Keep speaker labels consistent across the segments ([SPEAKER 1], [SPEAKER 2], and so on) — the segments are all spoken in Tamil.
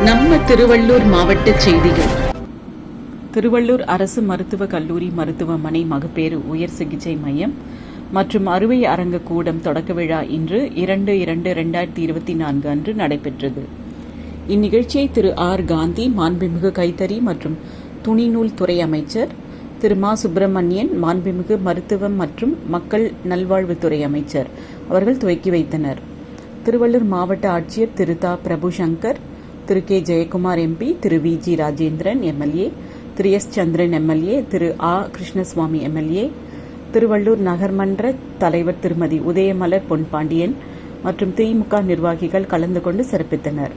[SPEAKER 1] நம்ம திருவள்ளூர் மாவட்ட செய்திகள்.
[SPEAKER 2] திருவள்ளூர் அரசு மருத்துவக் கல்லூரி மருத்துவமனை மகப்பேறு உயர் சிகிச்சை மையம் மற்றும் அறுவை அரங்க கூடம் தொடக்க விழா இன்று 2/2/2024 அன்று நடைபெற்றது. இந்நிகழ்ச்சியை திரு ஆர் காந்தி, மாண்புமிகு கைத்தறி மற்றும் துணிநூல் துறை அமைச்சர், திரு மா சுப்பிரமணியன், மாண்புமிகு மருத்துவம் மற்றும் மக்கள் நல்வாழ்வுத்துறை அமைச்சர் அவர்கள் துவக்கி வைத்தனர். திருவள்ளூர் மாவட்ட ஆட்சியர் திரு தா பிரபு சங்கர், திரு கே ஜெயக்குமார் எம்பி, திரு வி ஜி ராஜேந்திரன் எம்எல்ஏ, திரு எஸ் சந்திரன் எம்எல்ஏ, திரு ஆ கிருஷ்ணசுவாமி எம்எல்ஏ, திருவள்ளூர் நகர்மன்ற தலைவர் திருமதி உதயமலர் பொன்பாண்டியன் மற்றும் திமுக நிர்வாகிகள் கலந்து கொண்டு சிறப்பித்தனர்.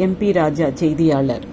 [SPEAKER 2] எம்பி ராஜா செய்தியாளர்.